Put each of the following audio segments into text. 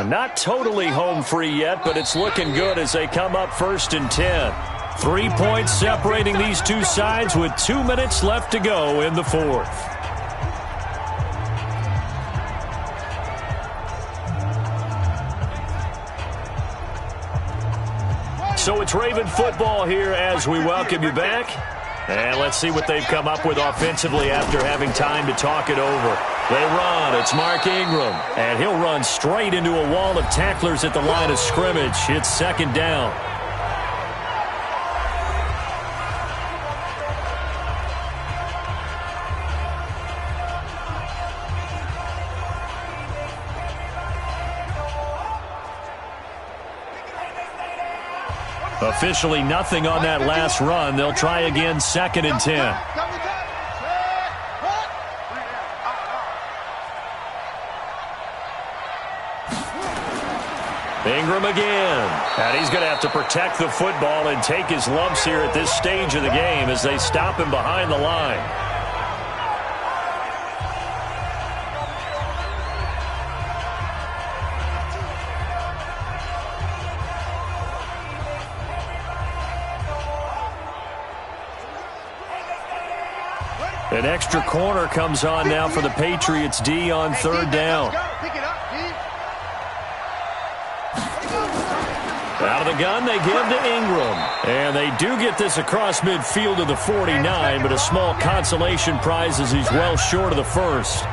Not totally home free yet, but it's looking good as they come up 1st and 10. 3 points separating these two sides with 2 minutes left to go in the fourth. So it's Raven football here as we welcome you back. And let's see what they've come up with offensively after having time to talk it over. They run. It's Mark Ingram. And he'll run straight into a wall of tacklers at the line of scrimmage. It's 2nd down. Officially nothing on that last run. They'll try again 2nd and 10. Ingram again. And he's going to have to protect the football and take his lumps here at this stage of the game as they stop him behind the line. An extra corner comes on now for the Patriots D on 3rd down. Out of the gun, they give to Ingram. And they do get this across midfield to the 49, but a small consolation prize as he's well short of the first.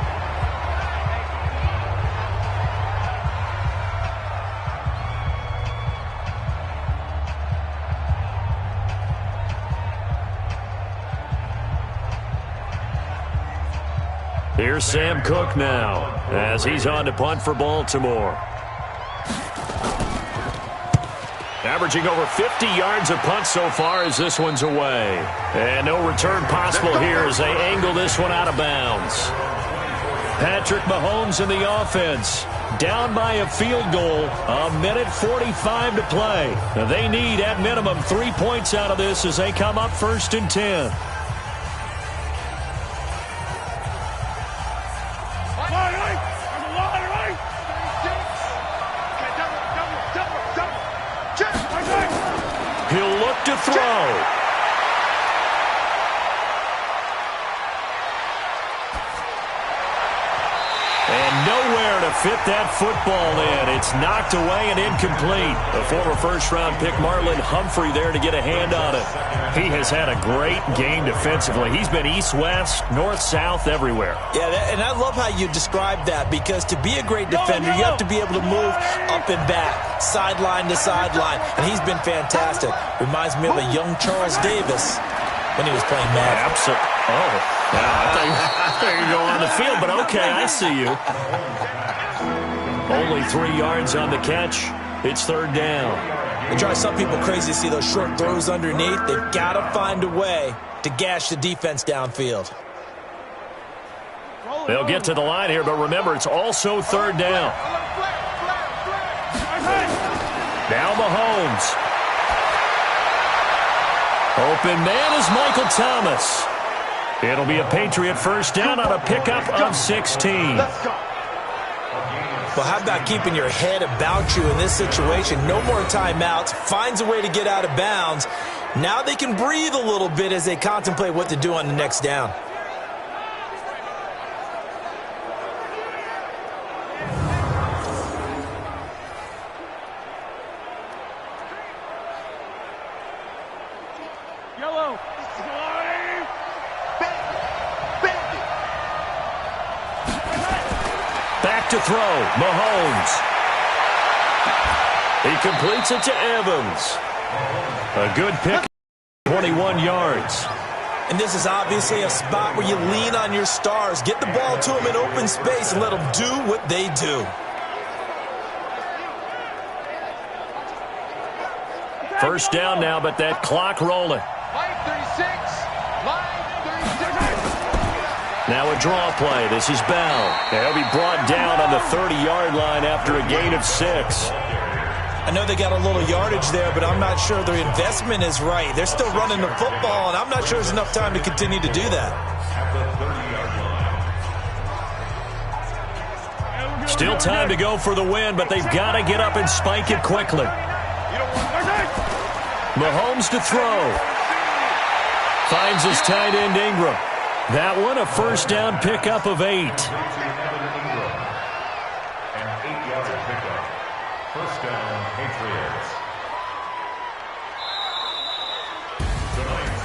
Here's Sam Cook now as he's on to punt for Baltimore. Averaging over 50 yards a punt so far as this one's away. And no return possible here as they angle this one out of bounds. Patrick Mahomes in the offense. Down by a field goal. 1:45 to play. They need at minimum 3 points out of this as they come up 1st and 10. He'll look to throw. And nowhere to fit that football in. It's knocked away and incomplete. The former first-round pick Marlon Humphrey there to get a hand on it. He has had a great game defensively. He's been east-west, north-south, everywhere. Yeah, and I love how you describe that, because to be a great defender, you have to be able to move up and back, sideline to sideline, and he's been fantastic. Reminds me of a young Charles Davis when he was playing Madden. Absolutely. Oh, yeah, I thought you go on the field, but okay, I see you. Only 3 yards on the catch. It's 3rd down. It drives some people crazy to see those short throws underneath. They've got to find a way to gash the defense downfield. They'll get to the line here, but remember, it's also 3rd down. Now Mahomes. Open man is Michael Thomas. It'll be a Patriot first down on a pickup of 16. Well, how about keeping your head about you in this situation? No more timeouts. Finds a way to get out of bounds. Now they can breathe a little bit as they contemplate what to do on the next down. Back to throw, Mahomes. He completes it to Evans. A good pick, 21 yards. And this is obviously a spot where you lean on your stars. Get the ball to them in open space and let them do what they do. First down now, but that clock rolling. Now a draw play. This is Bell. He'll be brought down on the 30-yard line after a gain of 6. I know they got a little yardage there, but I'm not sure their investment is right. They're still running the football, and I'm not sure there's enough time to continue to do that. Still time to go for the win, but they've got to get up and spike it quickly. Mahomes to throw. Finds his tight end Ingram. That one a first down pickup of 8. An 8-yard pickup. First down, Patriots.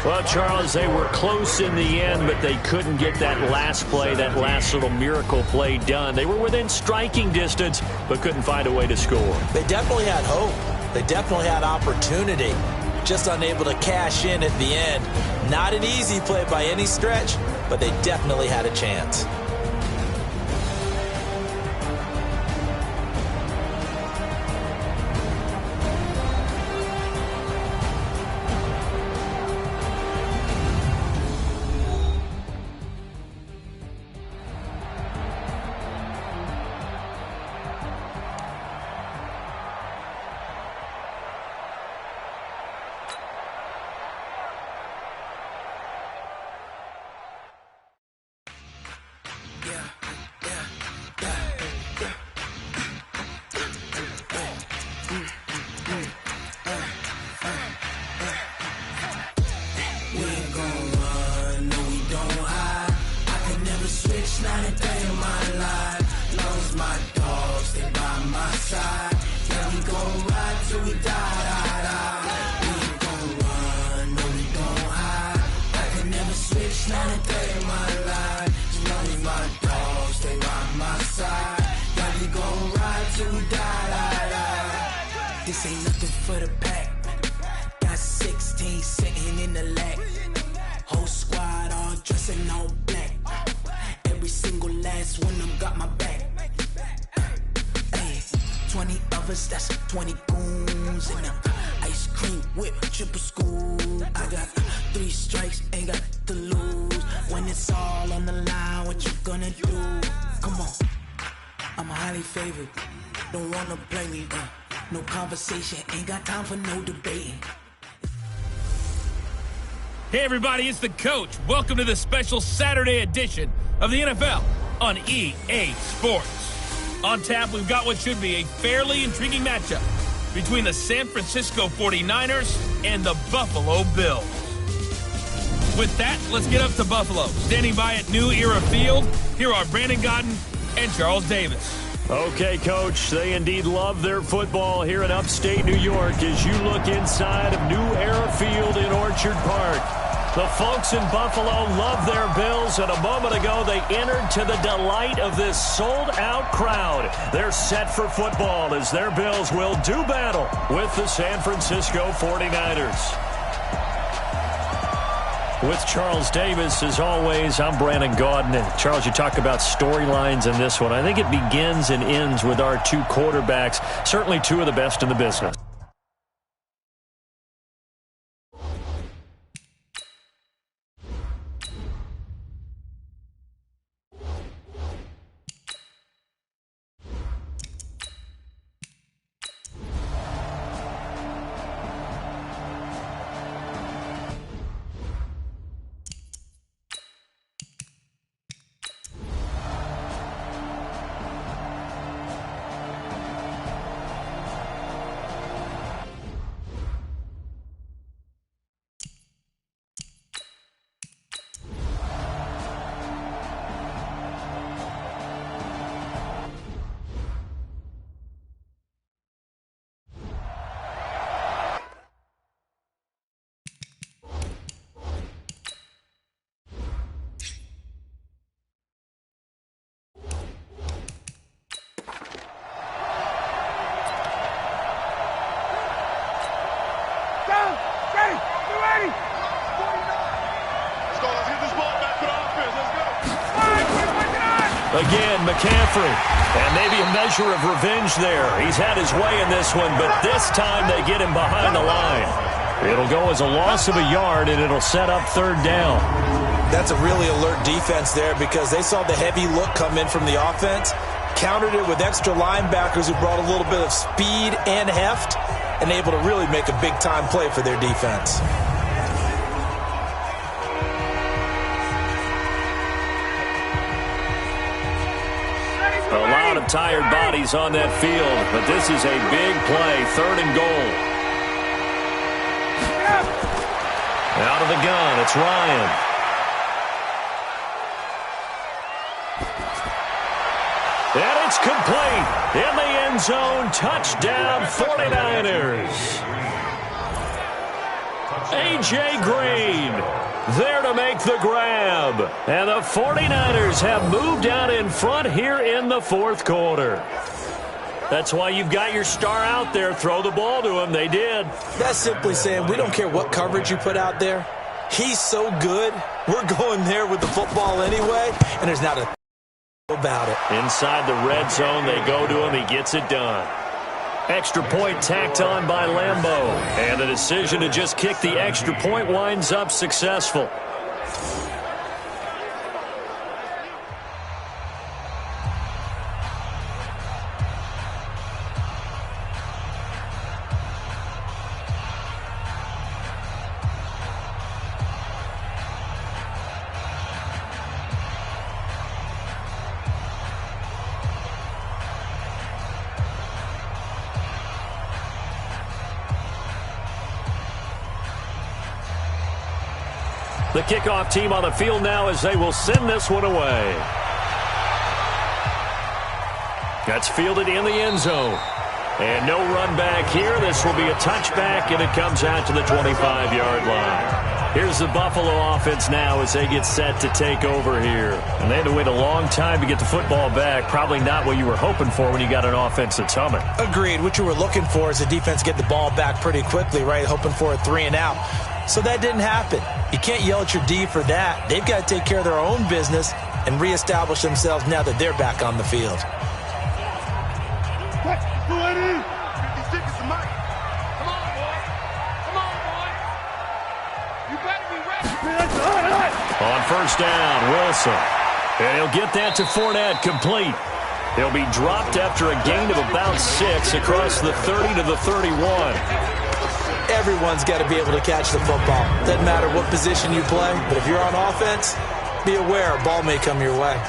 Well, Charles, they were close in the end, but they couldn't get that last play, that last little miracle play done. They were within striking distance, but couldn't find a way to score. They definitely had hope. They definitely had opportunity. Just unable to cash in at the end. Not an easy play by any stretch, but they definitely had a chance. This ain't nothing for the pack. Got 16 sitting in the lag. Whole squad all dressing all black. Every single last one of them got my back. Hey, 20 of us, that's 20 goons in them. Ice cream whip, triple scoop. I got 3 strikes, ain't got to lose. When it's all on the line, what you gonna do? Come on, I'm highly favored. Don't wanna play me, no conversation, ain't got time for no debating. Hey everybody, it's the Coach. Welcome to the special Saturday edition of the NFL on EA Sports. On tap, we've got what should be a fairly intriguing matchup between the San Francisco 49ers and the Buffalo Bills. With that, let's get up to Buffalo. Standing by at New Era Field, here are Brandon Gaudin and Charles Davis. Okay, Coach, they indeed love their football here in upstate New York as you look inside of New Era Field in Orchard Park. The folks in Buffalo love their Bills, and a moment ago they entered to the delight of this sold-out crowd. They're set for football as their Bills will do battle with the San Francisco 49ers. With Charles Davis, as always, I'm Brandon Gaudin. And Charles, you talk about storylines in this one. I think it begins and ends with our 2 quarterbacks, certainly 2 of the best in the business. Again, McCaffrey, and maybe a measure of revenge there. He's had his way in this one, but this time they get him behind the line. It'll go as a loss of a yard, and it'll set up 3rd down. That's a really alert defense there because they saw the heavy look come in from the offense, countered it with extra linebackers who brought a little bit of speed and heft, and able to really make a big-time play for their defense. Allow lot of tired bodies on that field, but this is a big play, 3rd and goal. Out of the gun, it's Ryan. And it's complete. In the end zone, touchdown 49ers. A.J. Green there to make the grab. And the 49ers have moved out in front here in the 4th quarter. That's why you've got your star out there. Throw the ball to him. They did. That's simply saying we don't care what coverage you put out there. He's so good. We're going there with the football anyway, and there's not a about it. Inside the red zone, they go to him. He gets it done. Extra point tacked on by Lambeau. And the decision to just kick the extra point winds up successful. The kickoff team on the field now as they will send this one away. That's fielded in the end zone. And no run back here. This will be a touchback, and it comes out to the 25-yard line. Here's the Buffalo offense now as they get set to take over here. And they had to wait a long time to get the football back. Probably not what you were hoping for when you got an offense that's humming. Agreed. What you were looking for is the defense get the ball back pretty quickly, right? Hoping for a 3-and-out. So that didn't happen. You can't yell at your D for that. They've got to take care of their own business and reestablish themselves now that they're back on the field. On first down, Wilson. And he'll get that to Fournette, complete. He'll be dropped after a gain of about 6 across the 30 to the 31. Everyone's got to be able to catch the football. Doesn't matter what position you play, but if you're on offense, be aware a ball may come your way.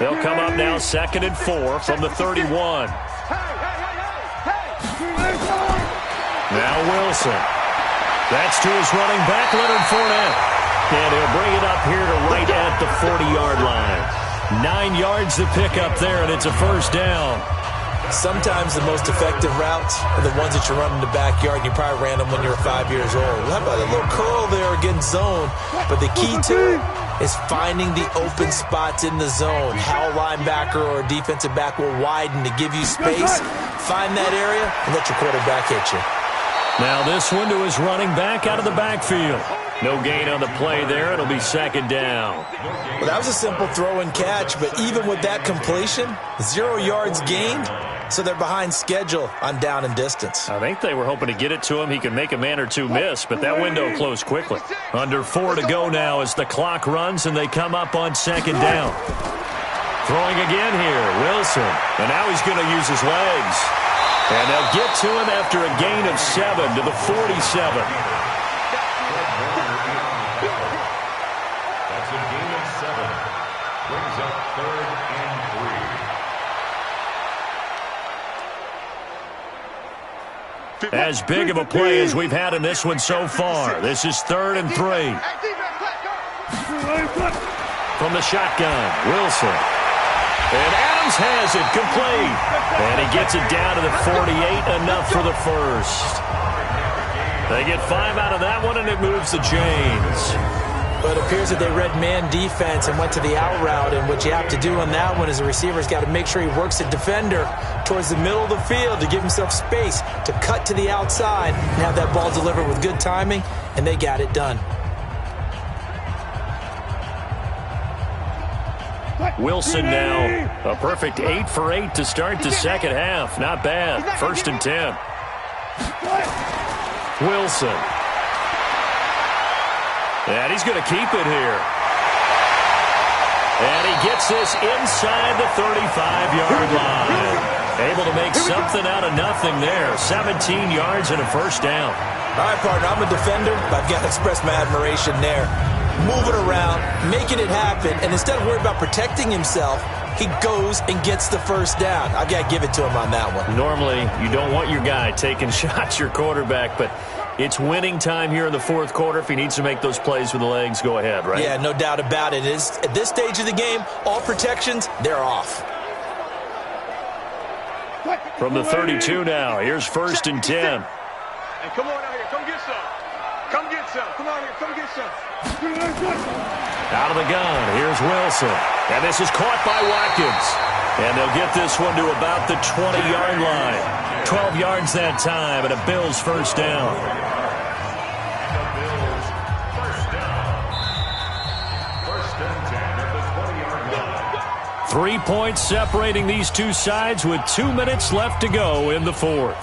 They'll come up now 2nd and 4 from the 31. Now Wilson. That's to his running back, Leonard Fournette. And he'll bring it up here to right at the 40-yard line. 9 yards to pick up there, and it's a first down. Sometimes the most effective routes are the ones that you run in the backyard, and you probably ran them when you were 5 years old. How about a little curl there against zone? But the key to it is finding the open spots in the zone. How a linebacker or a defensive back will widen to give you space. Find that area and let your quarterback hit you. Now this one to his running back out of the backfield. No gain on the play there. It'll be 2nd down. Well, that was a simple throw and catch, but even with that completion, 0 yards gained, so they're behind schedule on down and distance. I think they were hoping to get it to him. He could make a man or two miss, but that window closed quickly. Under 4 to go now as the clock runs and they come up on 2nd down. Throwing again here, Wilson. And now he's going to use his legs. And they'll get to him after a gain of 7 to the 47. That's a gain of 7. Brings up 3rd and 3. As big of a play as we've had in this one so far. This is 3rd and 3. From the shotgun, Wilson. And Adams has it, complete. And he gets it down to the 48, enough for the first. They get 5 out of that one, and it moves the chains. But it appears that they read man defense and went to the out route, and what you have to do on that one is the receiver's got to make sure he works the defender towards the middle of the field to give himself space to cut to the outside and have that ball delivered with good timing, and they got it done. Wilson now a perfect 8 for 8 to start the second half. Not bad. 1st and 10. Wilson. And he's going to keep it here. And he gets this inside the 35-yard line. Able to make something out of nothing there. 17 yards and a first down. All right, partner, I'm a defender, but I've got to express my admiration there. Move it around, making it happen, and instead of worrying about protecting himself, he goes and gets the first down. I've got to give it to him on that one. Normally, you don't want your guy taking shots, your quarterback, but it's winning time here in the fourth quarter. If he needs to make those plays with the legs, go ahead, right? Yeah, no doubt about it. At this stage of the game, all protections, they're off. From the 32 now, here's 1st and 10. And come on out here, come get some. Come get some. Come on here, come get some. Out of the gun, here's Wilson. And this is caught by Watkins. And they'll get this one to about the 20-yard line. 12 yards that time, and a Bills first down. The Bills first down. 1st and 10 at the 20-yard line. 3 points separating these two sides with 2 minutes left to go in the fourth.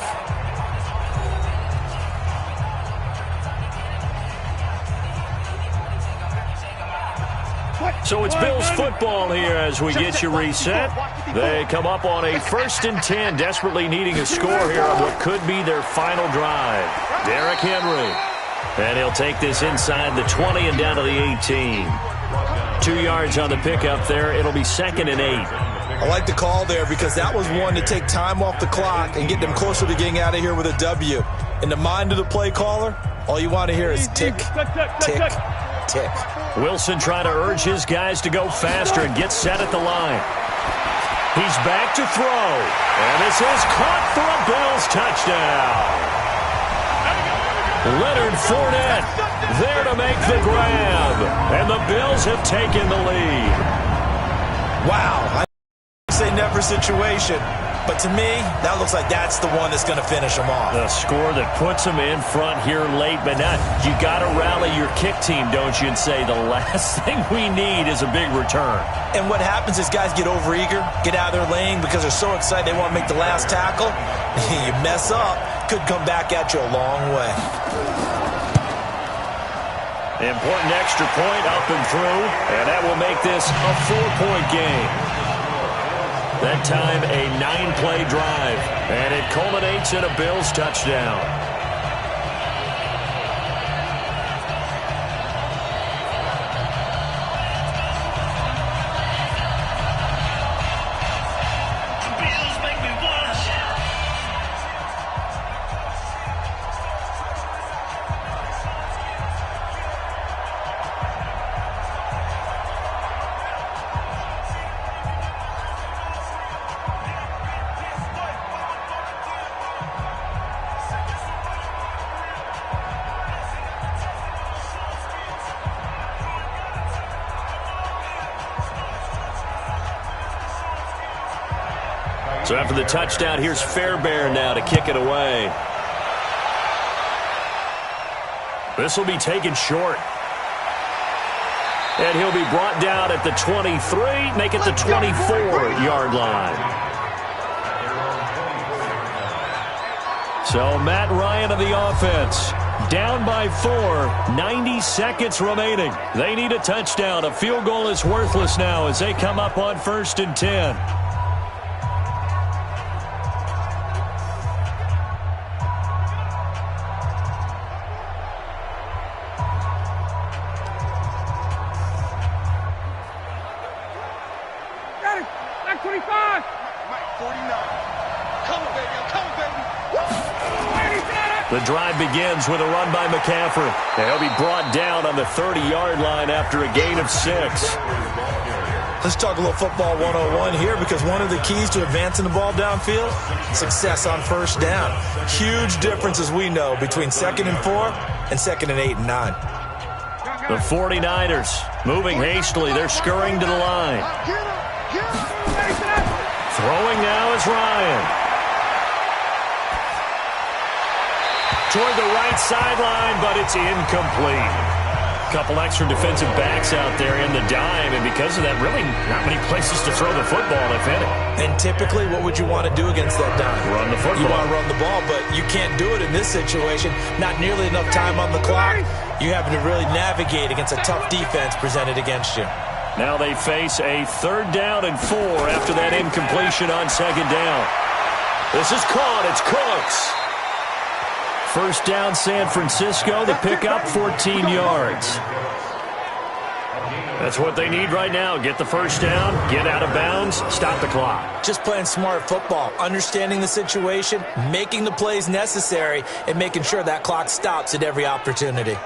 So it's Bills football here as we get you reset. They come up on a 1st and 10, desperately needing a score here on what could be their final drive. Derrick Henry. And he'll take this inside the 20 and down to the 18. 2 yards on the pickup there. It'll be 2nd and 8. I like the call there because that was one to take time off the clock and get them closer to getting out of here with a W. In the mind of the play caller, all you want to hear is tick, tick, tick. Wilson trying to urge his guys to go faster and get set at the line. He's back to throw. And this is caught for a Bills touchdown. Leonard Fournette there to make the grab. And the Bills have taken the lead. Wow. I say never situation. But to me, that looks like that's the one that's going to finish them off. The score that puts them in front here late, but now you got to rally your kick team, don't you, and say the last thing we need is a big return. And what happens is guys get overeager, get out of their lane because they're so excited they want to make the last tackle. You mess up, could come back at you a long way. Important extra point up and through, and that will make this a 4-point game. That time, a 9-play drive, and it culminates in a Bills touchdown. Bills make me wanna shout. So after the touchdown, here's Fairbairn now to kick it away. This will be taken short. And he'll be brought down at the 23, make it the 24-yard line. So Matt Ryan of the offense, down by 4, 90 seconds remaining. They need a touchdown. A field goal is worthless now as they come up on 1st and 10. The drive begins with a run by McCaffrey. And he'll be brought down on the 30-yard line after a gain of 6. Let's talk a little football 101 here because one of the keys to advancing the ball downfield, success on 1st down. Huge difference, as we know, between 2nd and 4 and 2nd and 8 and 9. The 49ers moving hastily. They're scurrying to the line. Throwing now is Ryan. Toward the right sideline, but it's incomplete. Couple extra defensive backs out there in the dime, and because of that, really not many places to throw the football, if any. And typically, what would you want to do against that dime? Run the football. You want to run the ball, but you can't do it in this situation. Not nearly enough time on the clock. You having to really navigate against a tough defense presented against you. Now they face a 3rd down and 4 after that incompletion on 2nd down. This is caught. It's Cooks. 1st down, San Francisco. The pickup, 14 yards. That's what they need right now. Get the 1st down, get out of bounds, stop the clock. Just playing smart football, understanding the situation, making the plays necessary, and making sure that clock stops at every opportunity.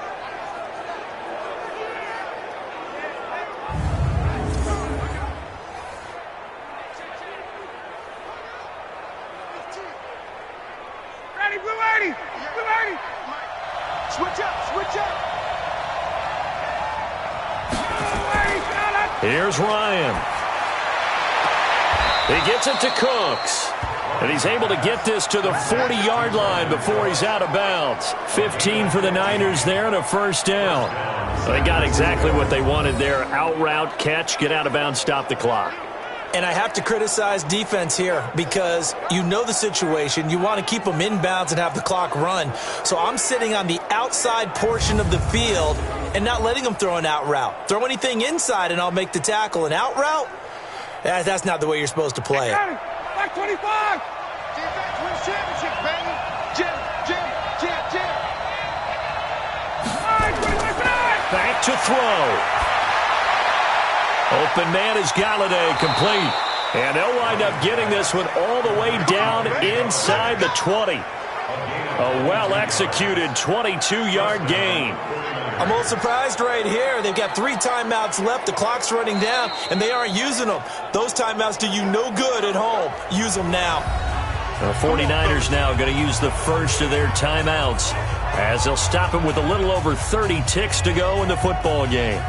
Here's Ryan. He gets it to Cooks. And he's able to get this to the 40-yard line before he's out of bounds. 15 for the Niners there and a 1st down. So they got exactly what they wanted there. Out route, catch, get out of bounds, stop the clock. And I have to criticize defense here because you know the situation. You want to keep them inbounds and have the clock run. So I'm sitting on the outside portion of the field and not letting them throw an out route. Throw anything inside and I'll make the tackle. An out route? That's not the way you're supposed to play it. Back 25. Defense wins championships, baby. Jim. Back to throw. Open man is Galladay, complete. And they'll wind up getting this one all the way down inside the 20. A well-executed 22-yard gain. I'm a little surprised right here. They've got 3 timeouts left. The clock's running down, and they aren't using them. Those timeouts do you no good at home. Use them now. The 49ers now going to use the first of their timeouts as they'll stop it with a little over 30 ticks to go in the football game.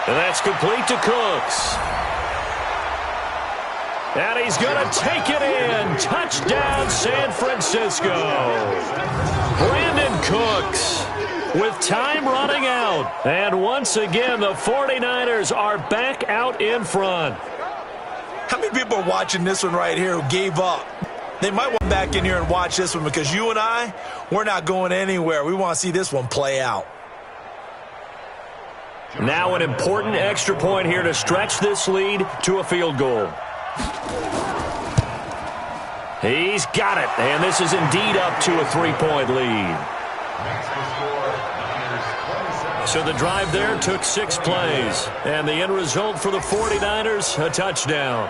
That's complete to Cooks. And he's going to take it in. Touchdown, San Francisco. Brandon Cooks with time running out. And once again, the 49ers are back out in front. How many people are watching this one right here who gave up? They might want back in here and watch this one because you and I, we're not going anywhere. We want to see this one play out. Now an important extra point here to stretch this lead to a field goal. He's got it, and this is indeed up to a 3-point lead. So the drive there took 6 plays, and the end result for the 49ers, a touchdown.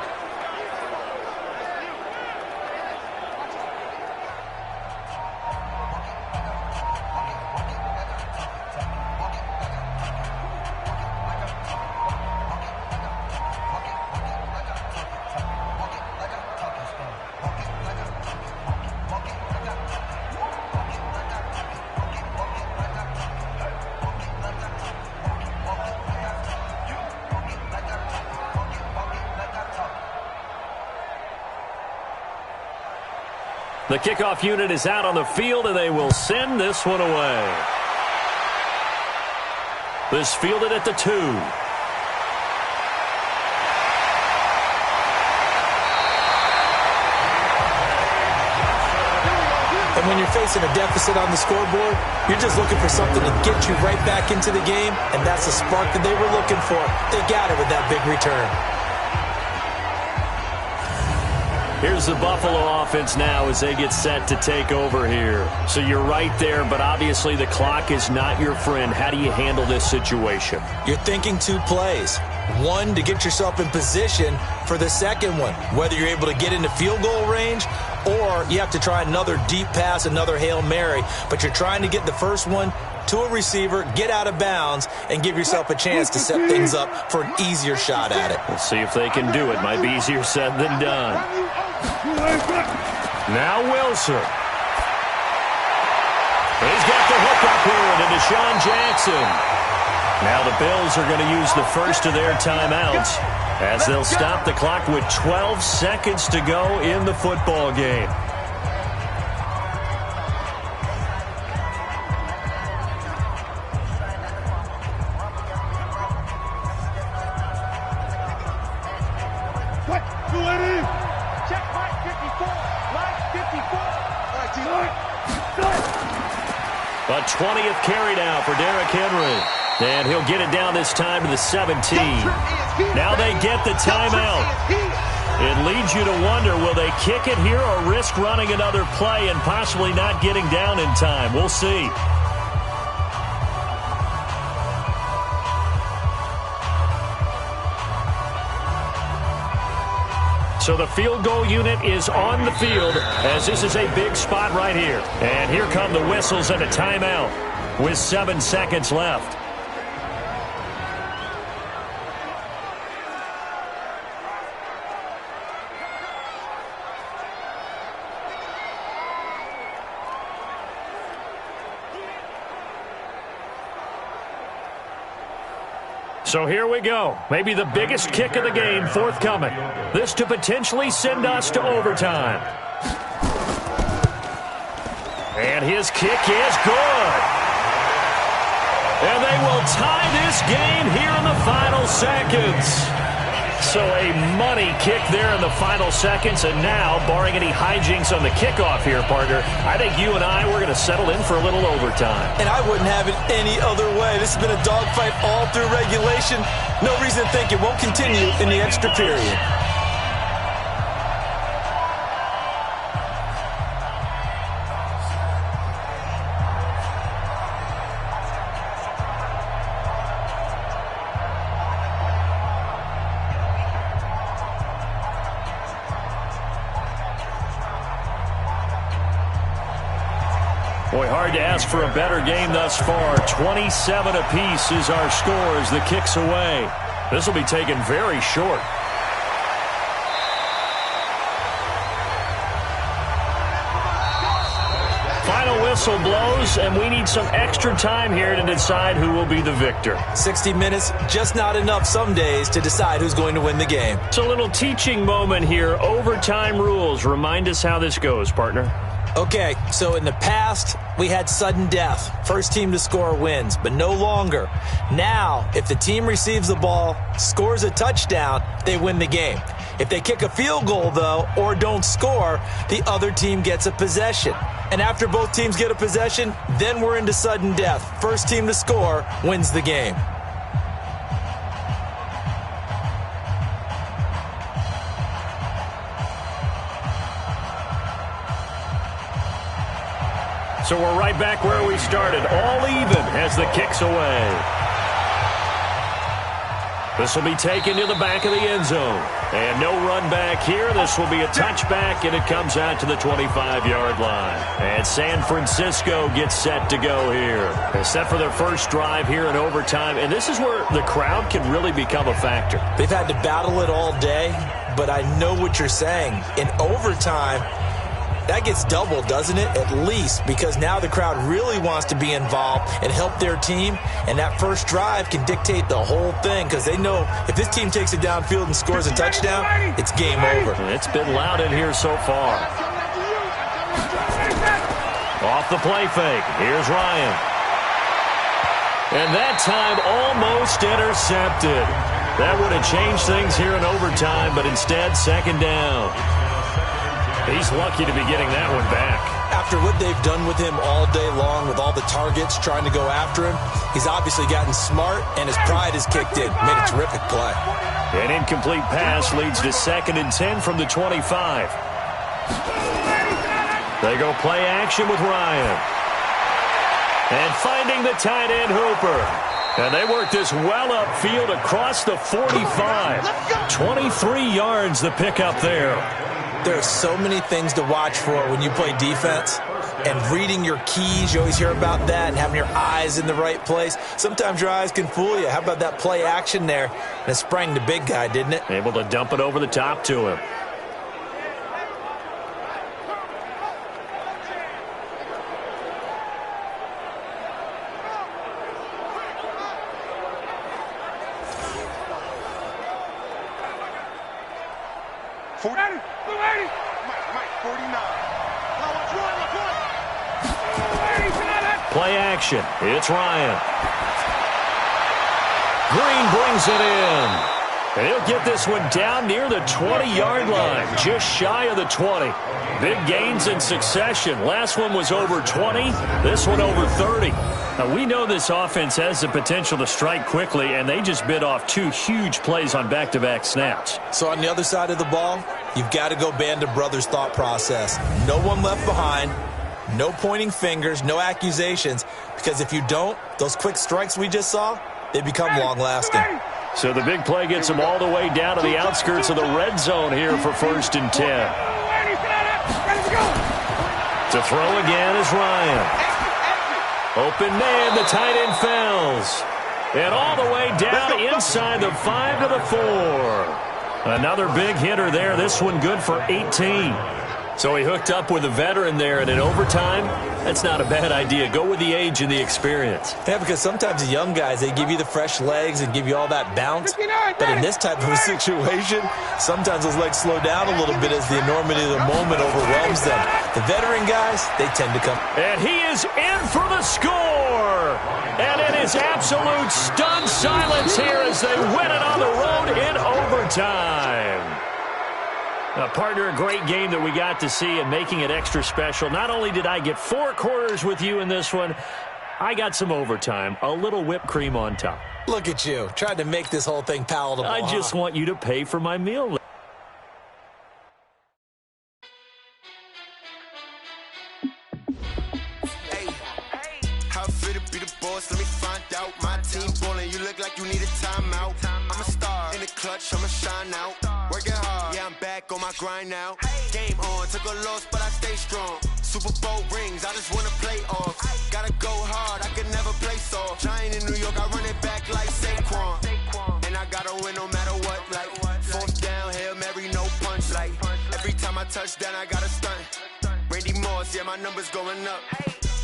The kickoff unit is out on the field, and they will send this one away. This fielded at the 2. And when you're facing a deficit on the scoreboard, you're just looking for something to get you right back into the game, and that's the spark that they were looking for. They got it with that big return. Here's the Buffalo offense now as they get set to take over here. So you're right there, but obviously the clock is not your friend. How do you handle this situation? You're thinking 2 plays. One, to get yourself in position for the second one, whether you're able to get into field goal range or you have to try another deep pass, another Hail Mary. But you're trying to get the first one to a receiver, get out of bounds, and give yourself a chance to set things up for an easier shot at it. We'll see if they can do it. Might be easier said than done. Now Wilson. He's got the hook up here to Deshaun Jackson. Now the Bills are going to use the first of their timeouts as they'll stop the clock with 12 seconds to go in the football game. A 20th carry now for Derrick Henry. And he'll get it down this time to the 17. Now they get the timeout. It leads you to wonder, will they kick it here or risk running another play and possibly not getting down in time? We'll see. So the field goal unit is on the field as this is a big spot right here. And here come the whistles and a timeout with 7 seconds left. So here we go. Maybe the biggest kick of the game forthcoming. This to potentially send us to overtime. And his kick is good. And they will tie this game here in the final seconds. So a money kick there in the final seconds. And now, barring any hijinks on the kickoff here, partner, I think you and I, we're going to settle in for a little overtime. And I wouldn't have it any other way. This has been a dogfight all through regulation. No reason to think it won't continue in the extra period. Boy, hard to ask for a better game thus far. 27 apiece is our score as the kick's away. This will be taken very short. Final whistle blows, and we need some extra time here to decide who will be the victor. 60 minutes, just not enough some days to decide who's going to win the game. It's a little teaching moment here. Overtime rules. Remind us how this goes, partner. Okay, so in the past, we had sudden death. First team to score wins, but no longer. Now, if the team receives the ball, scores a touchdown, they win the game. If they kick a field goal, though, or don't score, the other team gets a possession. And after both teams get a possession, then we're into sudden death. First team to score wins the game. So we're right back where we started, all even as the kick's away. This will be taken to the back of the end zone. And no run back here. This will be a touchback, and it comes out to the 25-yard line. And San Francisco gets set to go here. They're set for their first drive here in overtime, and this is where the crowd can really become a factor. They've had to battle it all day, but I know what you're saying. In overtime, that gets doubled, doesn't it? At least, because now the crowd really wants to be involved and help their team, and that first drive can dictate the whole thing because they know if this team takes it downfield and scores a touchdown, it's game over. It's been loud in here so far. Off the play fake. Here's Ryan. And that time almost intercepted. That would have changed things here in overtime, but instead, second down. He's lucky to be getting that one back. After what they've done with him all day long with all the targets trying to go after him, he's obviously gotten smart, and his pride has kicked in. Made a terrific play. An incomplete pass leads to 2nd and 10 from the 25. They go play action with Ryan. And finding the tight end Hooper. And they work this well upfield across the 45. 23 yards the pickup there. There are so many things to watch for when you play defense. And reading your keys, you always hear about that, and having your eyes in the right place. Sometimes your eyes can fool you. How about that play action there? And it sprang the big guy, didn't it? Able to dump it over the top to him. Play action. It's Ryan. Green brings it in. And he'll get this one down near the 20-yard line, just shy of the 20. Big gains in succession. Last one was over 20, this one over 30. Now, we know this offense has the potential to strike quickly, and they just bit off 2 huge plays on back-to-back snaps. So on the other side of the ball, you've got to go Band of Brothers thought process. No one left behind, no pointing fingers, no accusations, because if you don't, those quick strikes we just saw, they become long-lasting. So the big play gets them all the way down to the outskirts of the red zone here for 1st and 10. To throw again is Ryan. Open man, the tight end falls. And all the way down inside the 5 to the 4. Another big hitter there. This one good for 18. So he hooked up with a veteran there, and in overtime, that's not a bad idea. Go with the age and the experience. Yeah, because sometimes the young guys, they give you the fresh legs and give you all that bounce. But in this type of a situation, sometimes those legs slow down a little bit as the enormity of the moment overwhelms them. The veteran guys, they tend to come. And he is in for the score. And it is absolute stunned silence here as they win it on the road in overtime. Partner, a great game that we got to see and making it extra special. Not only did I get 4 quarters with you in this one, I got some overtime, a little whipped cream on top. Look at you, trying to make this whole thing palatable. I just want you to pay for my meal. Hey, how fit to be the boss? Let me find out. My team ballin', you look like you need a timeout. I'm a star in the clutch, I'ma shine out. Working hard, yeah, I'm back on my grind now. Game on, took a loss, but I stay strong. Super Bowl rings, I just wanna play off. Gotta go hard, I can never play soft. Giant in New York, I run it back like Saquon. And I gotta win no matter what, like 4th down, Hail Mary, no punch. Like every time I touch down, I gotta stunt. Randy Moss, yeah, my numbers going up.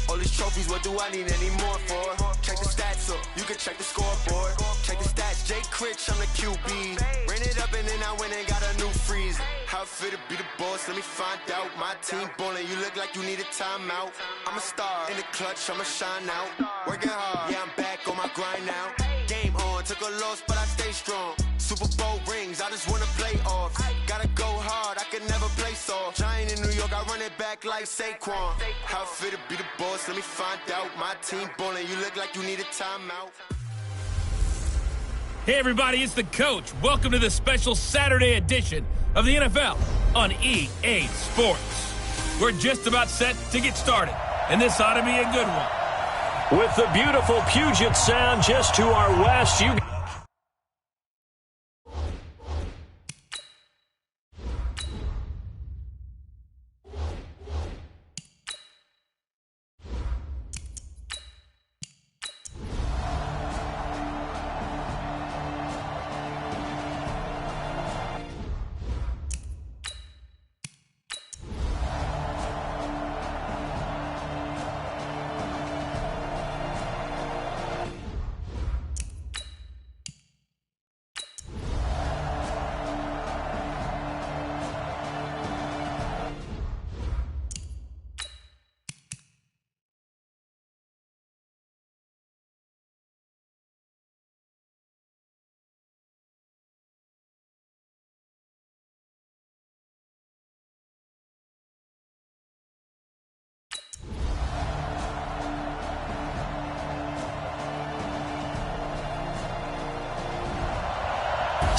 All these trophies, what do I need any more for? Check the stats up, you can check the scoreboard. Check the stats, Jay Critch, I'm the QB. Ran it up and then I went and got a new freeze. How fit to be the boss, let me find out. My team ballin', you look like you need a timeout. I'm a star in the clutch, I'ma shine out. Working hard, yeah, I'm back on my grind now. Game on, took a loss, but I stay strong. Super Bowl rings, I just wanna play off. Gotta go hard, I can never play soft. Giant in New York, I run it back like Saquon. How fit to be the boss, let me find out. My team ballin', you look like you need a timeout. Hey everybody, it's the coach. Welcome to the special Saturday edition of the NFL on EA Sports. We're just about set to get started, and this ought to be a good one. With the beautiful Puget Sound just to our west, you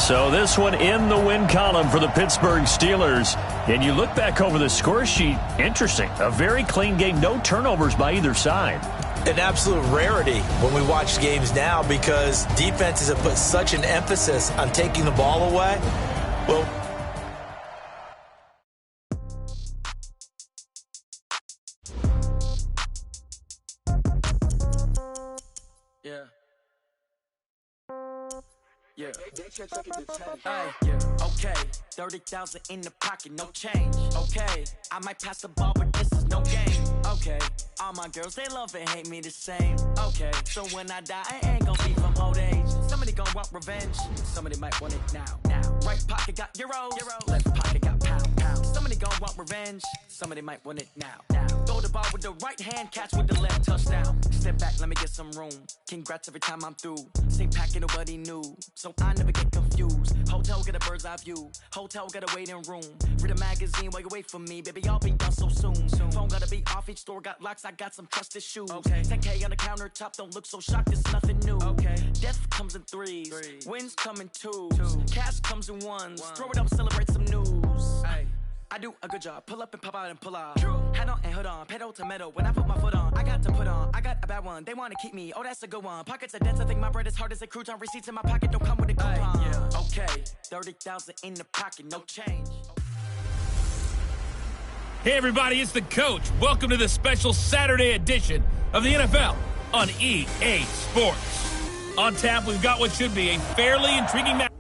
So this one in the win column for the Pittsburgh Steelers. And you look back over the score sheet, interesting. A very clean game, no turnovers by either side. An absolute rarity when we watch games now because defenses have put such an emphasis on taking the ball away. Well, Yeah. Hey, yeah. Okay, 30,000 in the pocket, no change. Okay, I might pass the ball, but this is no game. Okay, all my girls, they love and hate me the same. Okay, so when I die, I ain't gonna be from old age. Somebody gonna want revenge, somebody might want it now. Right pocket got euros, left pocket got pound. Somebody they gon' want revenge. Somebody might want it now. Throw the ball with the right hand, catch with the left, touchdown. Step back, let me get some room. Congrats every time I'm through. Same packet, nobody knew, so I never get confused. Hotel get a bird's eye view. Hotel got a waiting room. Read a magazine while you wait for me, baby. I'll be done so soon. Phone gotta be off. Each store got locks. I got some trusted shoes. 10K on the countertop. Don't look so shocked. It's nothing new. Death comes in threes. Wins come in twos. Cash comes in ones. Throw it up, celebrate some news. I do a good job. Pull up and pop out and pull out. Head on and hood on. Pedal to metal. When I put my foot on, I got to put on. I got a bad one. They want to keep me. Oh, that's a good one. Pockets are dense. I think my bread is hard as a crouton. Receipts in my pocket don't come with a coupon. Okay, 30,000 in the pocket. No change. Hey, everybody, it's the coach. Welcome to the special Saturday edition of the NFL on EA Sports. On tap, we've got what should be a fairly intriguing match.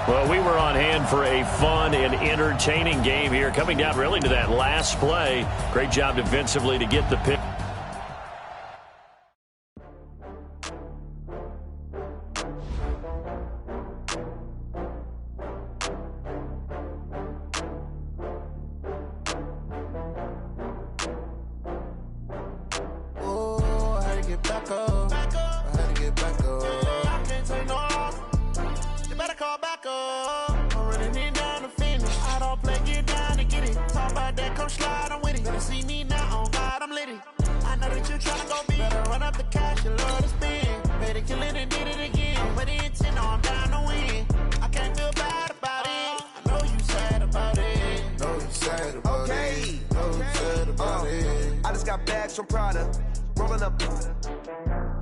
Well, we were on hand for a fun and entertaining game here. Coming down really to that last play. Great job defensively to get the pick. Oh, I had to get back up. I had to get back up. I can't take no loss. You better call back up. I'm running it down to finish. I don't play, get down to get it. Talk about that, come slide, I'm with it. Better see me now, on God, I'm litty. I know that you tryna go big. Better run up the cash, you love to spend. Better kill it and did it again. I'm with the intent, no, I'm down to win. I can't feel bad about it. I know you sad about it. Know you sad about it. Know you sad about it. I just got bags from Prada. Rolling up.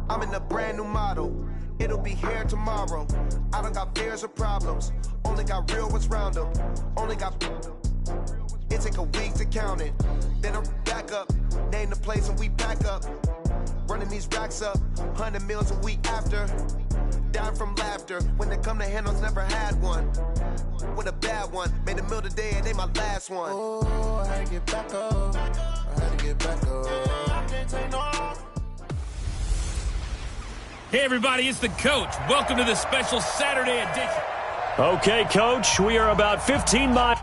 I'm in a brand new model. It'll be here tomorrow. I don't got fears or problems. Only got real ones round them. Only got. It take a week to count it. Then I'm back up. Name the place and we back up. Running these racks up. 100 meals a week after. Down from laughter. When they come to handles, never had one. With a bad one. Made a meal today and they my last one. Oh, I had to get back up. I had to get back up. I can't take no loss. Hey, everybody, it's the coach. Welcome to the special Saturday edition. Okay, Coach, we are about 15 miles.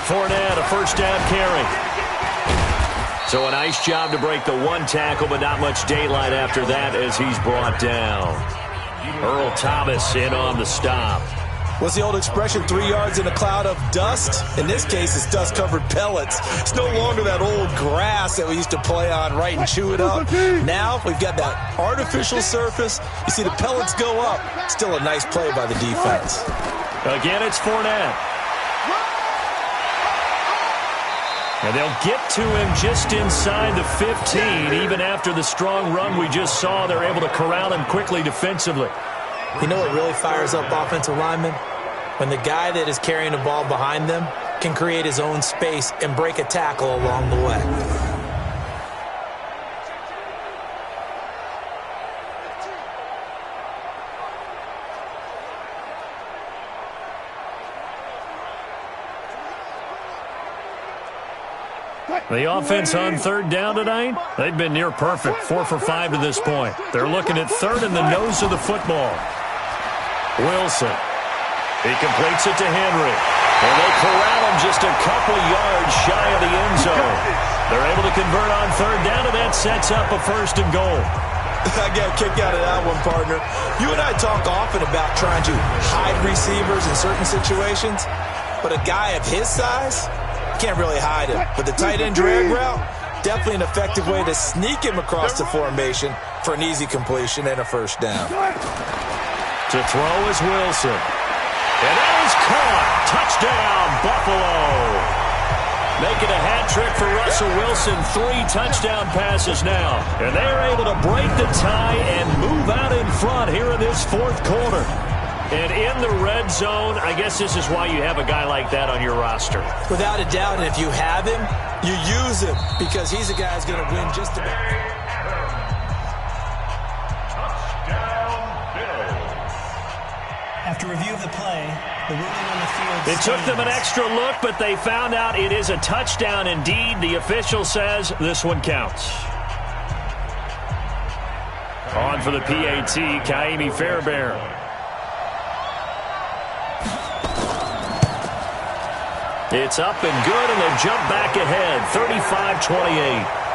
Fournette, a first down carry. So a nice job to break the one tackle, but not much daylight after that as he's brought down. Earl Thomas in on the stop. What's the old expression, 3 yards in a cloud of dust? In this case, it's dust-covered pellets. It's no longer that old grass that we used to play on, right, and chew it up. Now we've got that artificial surface. You see the pellets go up. Still a nice play by the defense. Again, it's Fournette. And they'll get to him just inside the 15. Even after the strong run we just saw, they're able to corral him quickly defensively. You know what really fires up offensive linemen? When the guy that is carrying the ball behind them can create his own space and break a tackle along the way. The offense on third down tonight, they've been near perfect, 4 for 5 to this point. They're looking at third in the nose of the football. Wilson. He completes it to Henry. And they corral him just a couple yards shy of the end zone. They're able to convert on third down, and that sets up a 1st and goal. I got a kick out of that one, partner. You and I talk often about trying to hide receivers in certain situations, but a guy of his size can't really hide him. But the tight end drag route, definitely an effective way to sneak him across the formation for an easy completion and a 1st down. To throw is Wilson. And that is caught. Touchdown, Buffalo. Making a hat trick for Russell Wilson. 3 touchdown passes now. And they're able to break the tie and move out in front here in this 4th quarter. And in the red zone, I guess this is why you have a guy like that on your roster. Without a doubt, and if you have him, you use him because he's a guy who's going to win just about. After review of the play, the ruling on the field It took them an extra look, but they found out it is a touchdown indeed. The official says this one counts. On for the PAT, Kaimi Fairbairn. It's up and good, and they jump back ahead, 35-28.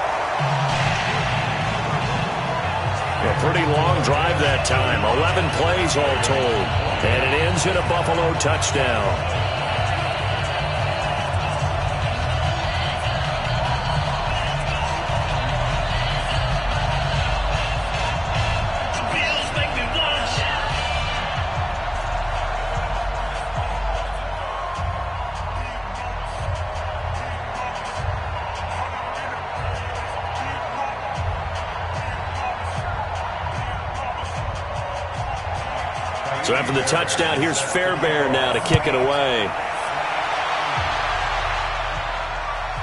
A pretty long drive that time, 11 plays all told, and it ends in a Buffalo touchdown. So after the touchdown, here's Fairbairn now to kick it away.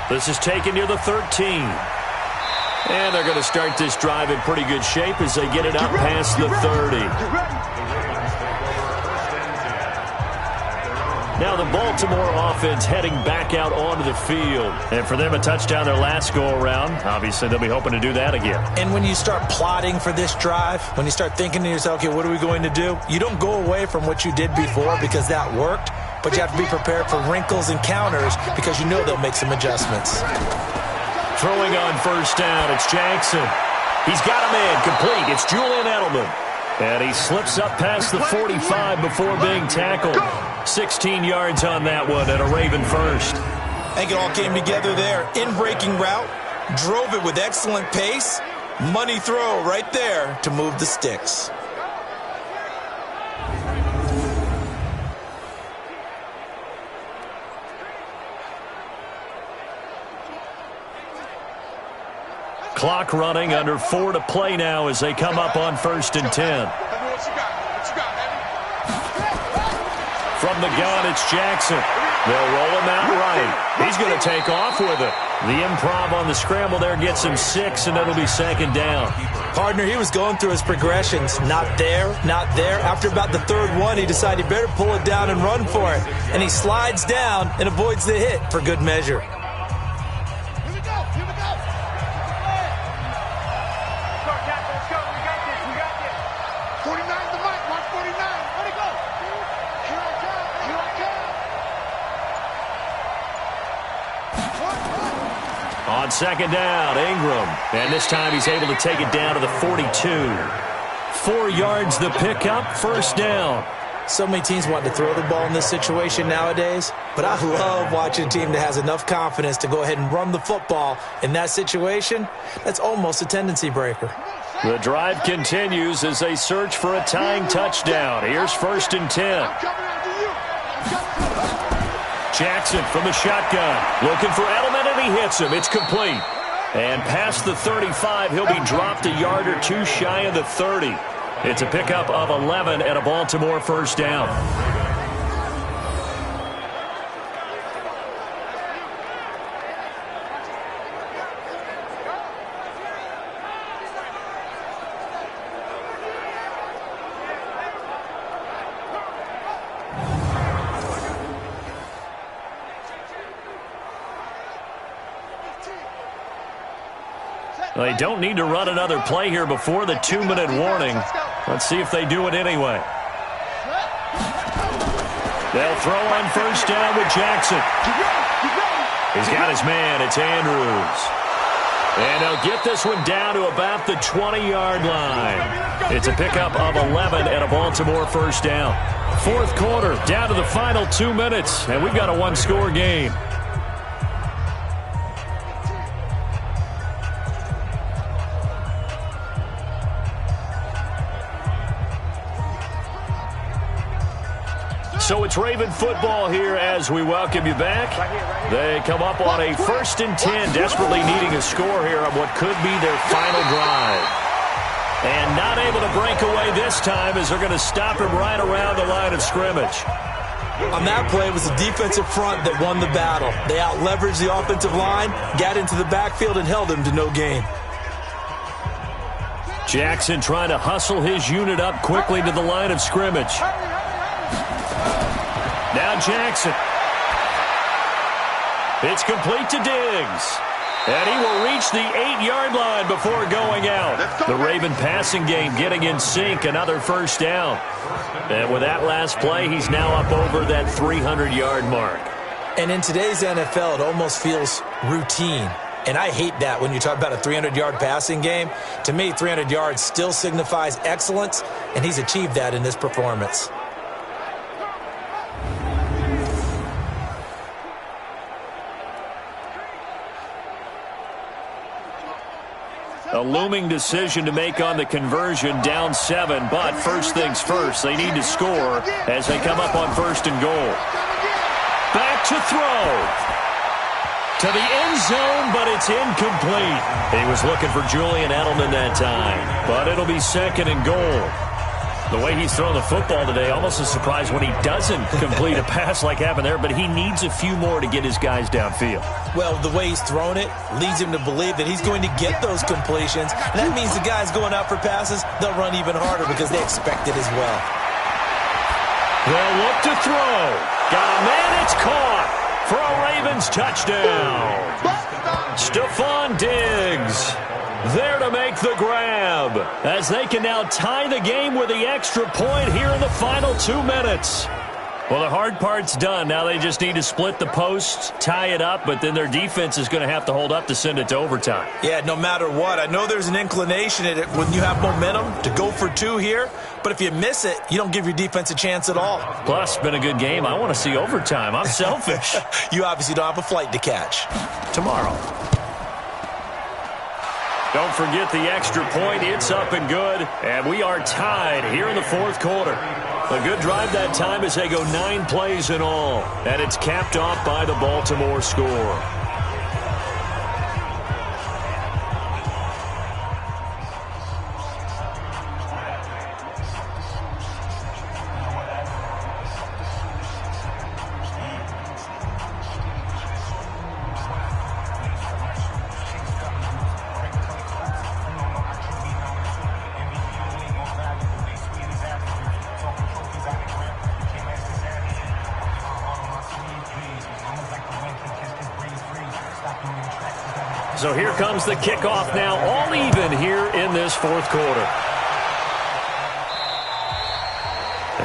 This is taken near the 13. And they're going to start this drive in pretty good shape as they get it up past the 30. Now the Baltimore offense heading back out onto the field. And for them, a touchdown their last go-around. Obviously, they'll be hoping to do that again. And when you start plotting for this drive, when you start thinking to yourself, okay, what are we going to do? You don't go away from what you did before because that worked, but you have to be prepared for wrinkles and counters because you know they'll make some adjustments. Throwing on first down, it's Jackson. He's got him in, complete. It's Julian Edelman. And he slips up past the 45 before being tackled. 16 yards on that one and a Raven first. I think it all came together there. In-breaking route, drove it with excellent pace. Money throw right there to move the sticks. Clock running, under 4 to play now as they come up on 1st and 10. From the gun, it's Jackson. They'll roll him out right. He's going to take off with it. The improv on the scramble there gets him 6, and it'll be 2nd down. Partner, he was going through his progressions. Not there, not there. After about the 3rd one, he decided he better pull it down and run for it. And he slides down and avoids the hit for good measure. On 2nd down, Ingram. And this time he's able to take it down to the 42. 4 yards the pickup, 1st down. So many teams want to throw the ball in this situation nowadays, but I love watching a team that has enough confidence to go ahead and run the football. In that situation, that's almost a tendency breaker. The drive continues as they search for a tying touchdown. Here's 1st and 10. Jackson from the shotgun, looking for Edelman, and he hits him. It's complete. And past the 35, he'll be dropped a yard or two shy of the 30. It's a pickup of 11 and a Baltimore first down. They don't need to run another play here before the 2-minute warning. Let's see if they do it anyway. They'll throw on first down with Jackson. He's got his man. It's Andrews. And they'll get this one down to about the 20-yard line. It's a pickup of 11 and a Baltimore first down. Fourth quarter, down to the final 2 minutes, and we've got a one-score game. So it's Raven football here as we welcome you back. They come up on a 1st and 10, desperately needing a score here on what could be their final drive. And not able to break away this time as they're going to stop him right around the line of scrimmage. On that play, it was the defensive front that won the battle. They out-leveraged the offensive line, got into the backfield, and held him to no gain. Jackson trying to hustle his unit up quickly to the line of scrimmage. Now Jackson. It's complete to Diggs. And he will reach the 8-yard line before going out. The Raven passing game getting in sync, another first down. And with that last play, he's now up over that 300-yard mark. And in today's NFL, it almost feels routine. And I hate that when you talk about a 300-yard passing game. To me, 300 yards still signifies excellence, and he's achieved that in this performance. A looming decision to make on the conversion, down 7, but first things first, they need to score as they come up on 1st and goal. Back to throw. To the end zone, but it's incomplete. He was looking for Julian Edelman that time, but it'll be 2nd and goal. The way he's thrown the football today, almost a surprise when he doesn't complete a pass like happened there, but he needs a few more to get his guys downfield. Well, the way he's thrown it leads him to believe that he's going to get those completions. And that means the guys going out for passes, they'll run even harder because they expect it as well. They'll look to throw. Got a man, it's caught for a Ravens touchdown. Stephon Diggs there to make the grab as they can now tie the game with the extra point here in the final 2 minutes. Well, the hard part's done. Now they just need to split the posts, tie it up, but then their defense is going to have to hold up to send it to overtime. Yeah, no matter what. I know there's an inclination in it when you have momentum to go for 2 here, but if you miss it, you don't give your defense a chance at all. Plus, it's been a good game. I want to see overtime. I'm selfish. You obviously don't have a flight to catch. Tomorrow. Don't forget the extra point. It's up and good, and we are tied here in the 4th quarter. A good drive that time as they go 9 plays in all, and it's capped off by the Baltimore score. So here comes the kickoff now, all even here in this 4th quarter.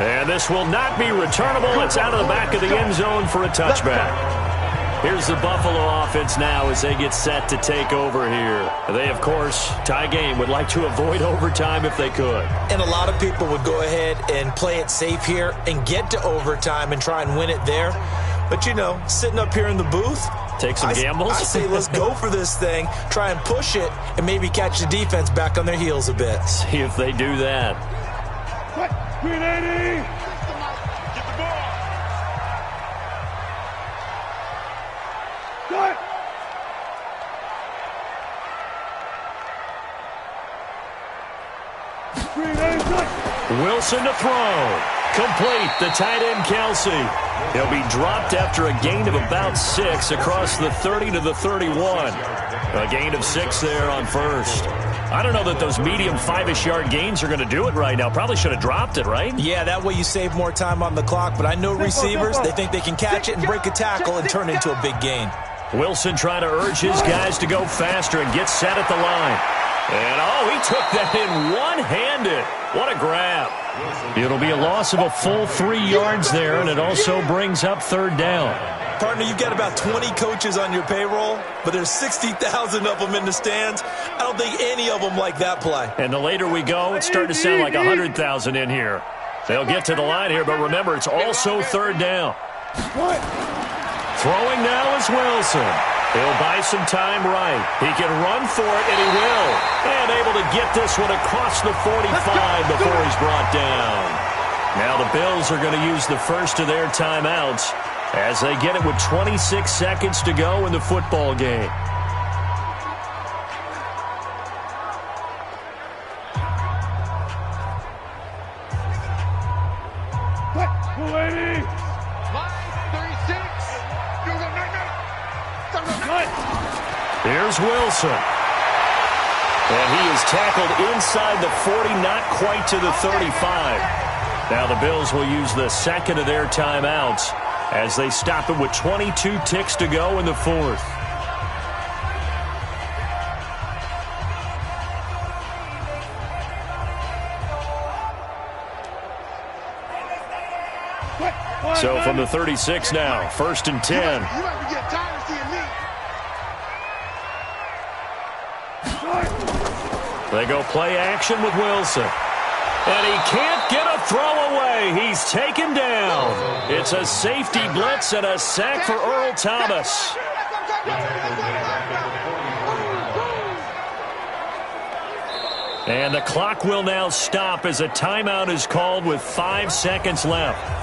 And this will not be returnable. It's out of the back of the end zone for a touchback. Here's the Buffalo offense now as they get set to take over here. They, of course, tie game, would like to avoid overtime if they could. And a lot of people would go ahead and play it safe here and get to overtime and try and win it there. But, you know, sitting up here in the booth, take some gambles. I say let's go for this thing, try and push it, and maybe catch the defense back on their heels a bit. See if they do that. Green 80! Get the ball! Cut! Green 80! Wilson to throw. Complete. The tight end, Kelsey. He'll be dropped after a gain of about 6 across the 30 to the 31. A gain of 6 there on first. I don't know that those medium 5-ish yard gains are going to do it right now. Probably should have dropped it, right? Yeah, that way you save more time on the clock. But I know receivers, they think they can catch it and break a tackle and turn it into a big gain. Wilson trying to urge his guys to go faster and get set at the line. And, he took that in one-handed. What a grab. It'll be a loss of a full 3 yards there, and it also brings up third down. Partner, you've got about 20 coaches on your payroll, but there's 60,000 of them in the stands. I don't think any of them like that play. And the later we go, it's starting to sound like 100,000 in here. They'll get to the line here, but remember, it's also third down. Throwing now is Wilson. He'll buy some time right. He can run for it, and he will. And able to get this one across the 45 before he's brought down. Now the Bills are going to use the first of their timeouts as they get it with 26 seconds to go in the football game. Here's Wilson. And he is tackled inside the 40, not quite to the 35. Now the Bills will use the second of their timeouts as they stop it with 22 ticks to go in the fourth. So from the 36 now, 1st and 10. They go play action with Wilson. And he can't get a throw away. He's taken down. It's a safety blitz and a sack for Earl Thomas. And the clock will now stop as a timeout is called with 5 seconds left.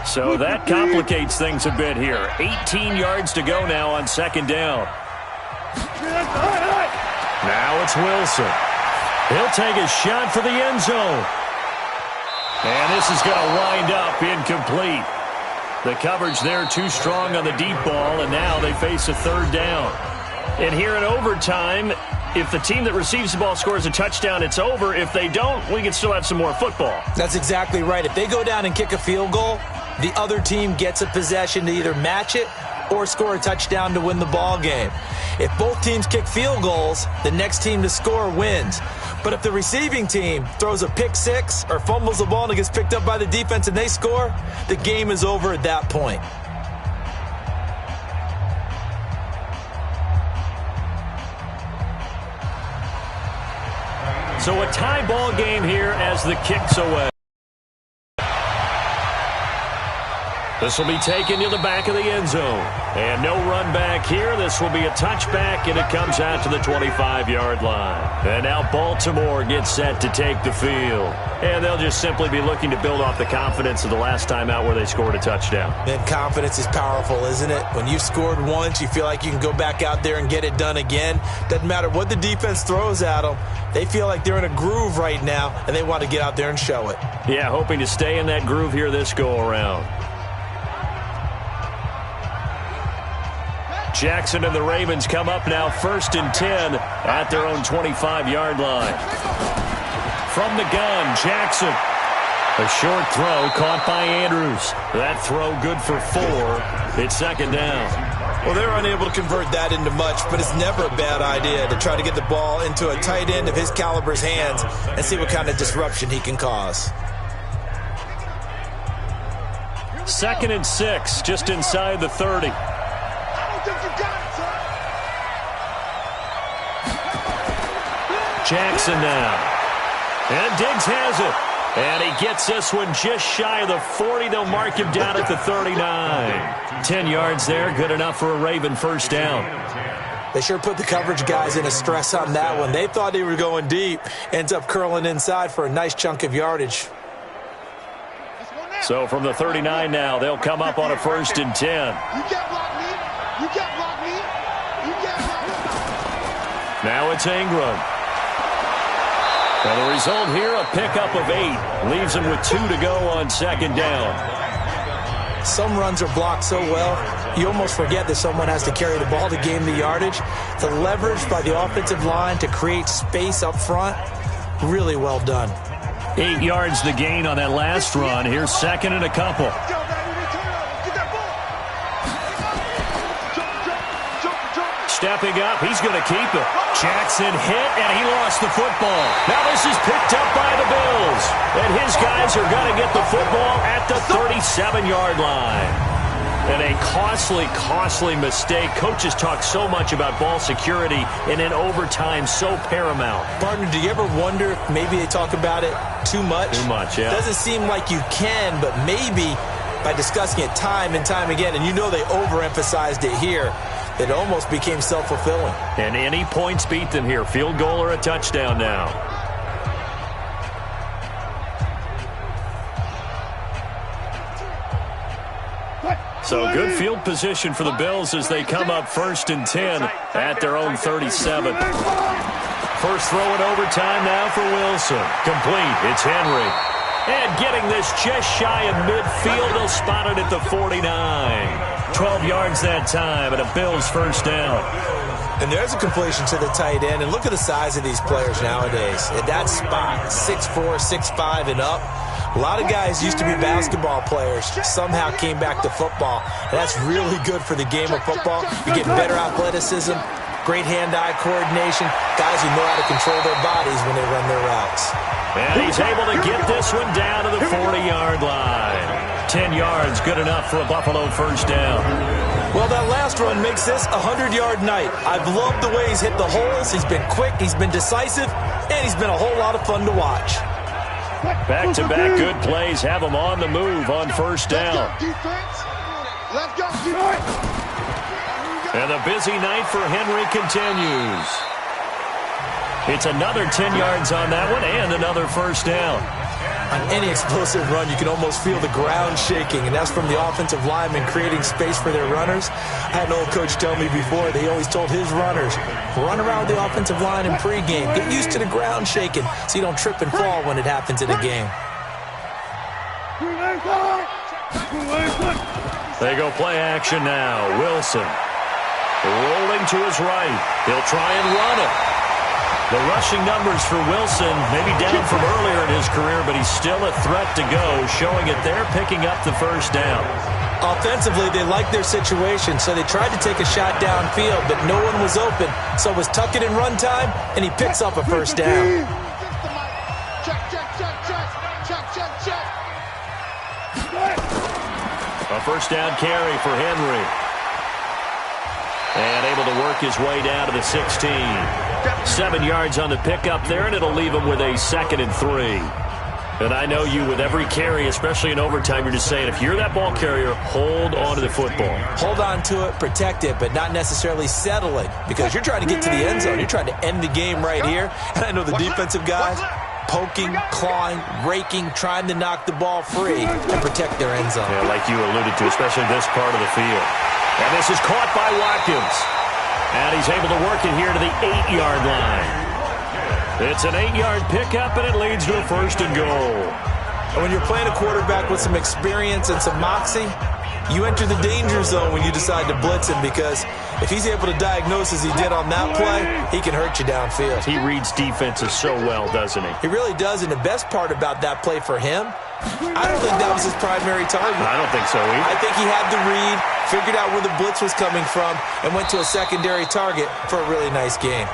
So that complicates things a bit here. 18 yards to go now on second down. Now it's Wilson. He'll take a shot for the end zone. And this is going to wind up incomplete. The coverage there too strong on the deep ball, and now they face a third down. And here in overtime, if the team that receives the ball scores a touchdown, it's over. If they don't, we can still have some more football. That's exactly right. If they go down and kick a field goal, the other team gets a possession to either match it or score a touchdown to win the ball game. If both teams kick field goals, the next team to score wins. But if the receiving team throws a pick six or fumbles the ball and it gets picked up by the defense and they score, the game is over at that point. So a tie ball game here as the kick's away. This will be taken to the back of the end zone. And no run back here. This will be a touchback, and it comes out to the 25-yard line. And now Baltimore gets set to take the field. And they'll just simply be looking to build off the confidence of the last time out where they scored a touchdown. Man, confidence is powerful, isn't it? When you've scored once, you feel like you can go back out there and get it done again. Doesn't matter what the defense throws at them. They feel like they're in a groove right now, and they want to get out there and show it. Yeah, hoping to stay in that groove here this go-around. Jackson and the Ravens come up now 1st and 10 at their own 25-yard line. From the gun, Jackson. A short throw caught by Andrews. That throw good for 4. It's second down. Well, they were unable to convert that into much, but it's never a bad idea to try to get the ball into a tight end of his caliber's hands and see what kind of disruption he can cause. 2nd and 6, just inside the 30. Jackson now. And Diggs has it. And he gets this one just shy of the 40. They'll mark him down at the 39. 10 yards there, good enough for a Raven first down. They sure put the coverage guys in a stress on that one. They thought they were going deep. Ends up curling inside for a nice chunk of yardage. So from the 39 now, they'll come up on a 1st and 10. You can't block me. You can't block me. You can't block me. Now it's Ingram. And the result here, a pickup of 8. Leaves him with 2 to go on 2nd down. Some runs are blocked so well, you almost forget that someone has to carry the ball to gain the yardage. The leverage by the offensive line to create space up front, really well done. 8 yards the gain on that last run. Here's 2nd and a couple. Stepping up, he's going to keep it. Jackson hit, and he lost the football. Now this is picked up by the Bills. And his guys are going to get the football at the 37-yard line. And a costly mistake. Coaches talk so much about ball security, and in overtime, so paramount. Partner, do you ever wonder if maybe they talk about it too much? Too much, yeah. Doesn't seem like you can, but maybe by discussing it time and time again, and you know they overemphasized it here, it almost became self-fulfilling. And any points beat them here. Field goal or a touchdown now. So good field position for the Bills as they come up 1st and 10 at their own 37. First throw in overtime now for Wilson. Complete. It's Henry. And getting this just shy of midfield, they'll spot it at the 49. 12 yards that time, and a Bills 1st down. And there's a completion to the tight end. And look at the size of these players nowadays. At that spot, 6'4", 6'5", and up. A lot of guys used to be basketball players, somehow came back to football. And that's really good for the game of football. You get better athleticism, great hand-eye coordination, guys who know how to control their bodies when they run their routes. And he's able to get this one down to the 40-yard line. 10 yards, good enough for a Buffalo 1st down. Well, that last run makes this a 100-yard night. I've loved the way he's hit the holes. He's been quick, he's been decisive, and he's been a whole lot of fun to watch. Back-to-back good plays have him on the move on 1st down. Let's go, defense. And the busy night for Henry continues. It's another 10 yards on that one and another 1st down. On any explosive run, you can almost feel the ground shaking, and that's from the offensive linemen creating space for their runners. I had an old coach tell me before, they always told his runners, run around the offensive line in pregame. Get used to the ground shaking so you don't trip and fall when it happens in a game. They go play action now. Wilson rolling to his right. He'll try and run it. The rushing numbers for Wilson, maybe down from earlier in his career, but he's still a threat to go, showing it they're picking up the 1st down. Offensively, they liked their situation, so they tried to take a shot downfield, but no one was open. So it was tuck it in run time, and he picks up a 1st down. A 1st down carry for Henry. And able to work his way down to the 16. 7 yards on the pickup there, and it'll leave him with a 2nd and 3. And I know you, with every carry, especially in overtime, you're just saying, if you're that ball carrier, hold on to the football. Hold on to it, protect it, but not necessarily settle it, because you're trying to get to the end zone. You're trying to end the game right here. And I know the defensive guys poking, clawing, raking, trying to knock the ball free and protect their end zone. Yeah, like you alluded to, especially this part of the field. And this is caught by Watkins. And he's able to work it here to the 8-yard line. It's an 8-yard pickup, and it leads to a 1st and goal. And when you're playing a quarterback with some experience and some moxie, you enter the danger zone when you decide to blitz him, because if he's able to diagnose as he did on that play, he can hurt you downfield. He reads defenses so well, doesn't he? He really does, and the best part about that play for him, I don't think that was his primary target. I don't think so either. I think he had the read, figured out where the blitz was coming from, and went to a secondary target for a really nice game.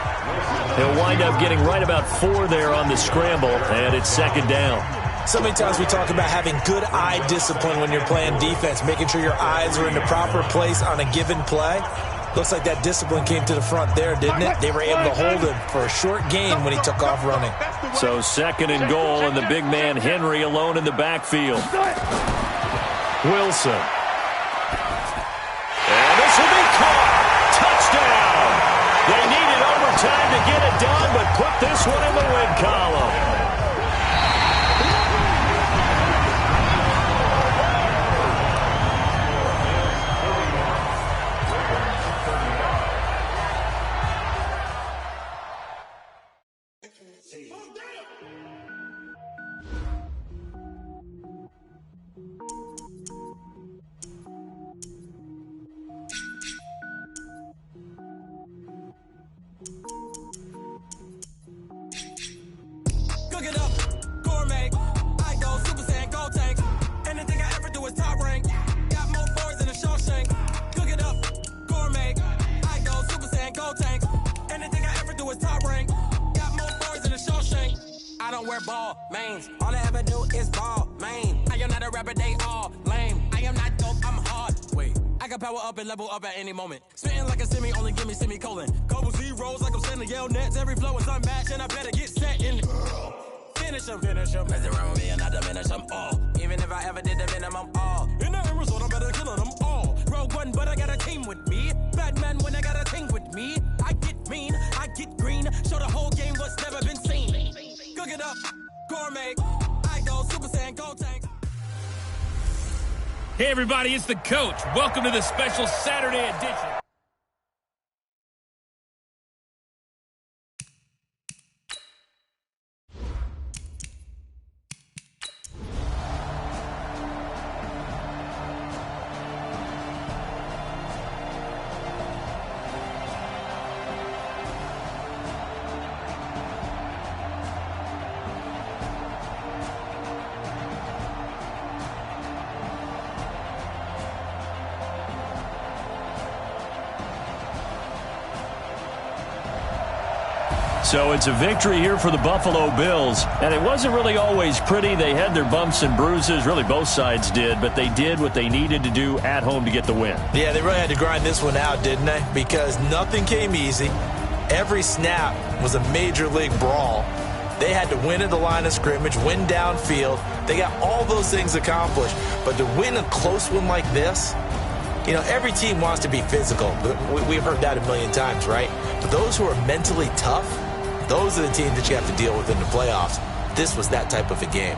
He'll wind up getting right about 4 there on the scramble, and it's 2nd down. So many times we talk about having good eye discipline when you're playing defense, making sure your eyes are in the proper place on a given play. Looks like that discipline came to the front there, didn't it? They were able to hold him for a short gain when he took off running. So 2nd and goal, and the big man Henry alone in the backfield. Wilson. And this will be caught. Touchdown. time to get it done, but put this one in the win column. Cook it up, gourmet. I go Super Saiyan, go tank. Anything I ever do is top rank. Got more boards than a Shawshank. Cook it up, gourmet. I go Super Saiyan, go tank. Anything I ever do is top rank. Got more boards than a Shawshank. I don't wear ball mains. All I ever do is ball main. I am not a rapper, they all lame. I am not dope, I'm hard. Wait, I can power up and level up at any moment. Spitting like a semi, only give me semicolon. Couple zeros like I'm sending yell nets. Every flow is unmatched and I better get set in it. Finish them. Mess around with me and I diminish them all. Even if I ever did the minimum, all. In the end result, I'm better killing them all. Rogue One, but I got a team with me. Batman when I got a team with me. I get mean, I get green. Show the whole game what's never been seen. Cook it up, gourmet. I go Super Saiyan, go tank. Hey, everybody, it's the coach. Welcome to the special Saturday edition. So it's a victory here for the Buffalo Bills, and it wasn't really always pretty. They had their bumps and bruises, really both sides did, but they did what they needed to do at home to get the win. Yeah, they really had to grind this one out, didn't they? Because nothing came easy. Every snap was a major league brawl. They had to win at the line of scrimmage, win downfield. They got all those things accomplished, but to win a close one like this, you know, every team wants to be physical. We've heard that a million times, right? But those who are mentally tough, those are the teams that you have to deal with in the playoffs. This was that type of a game.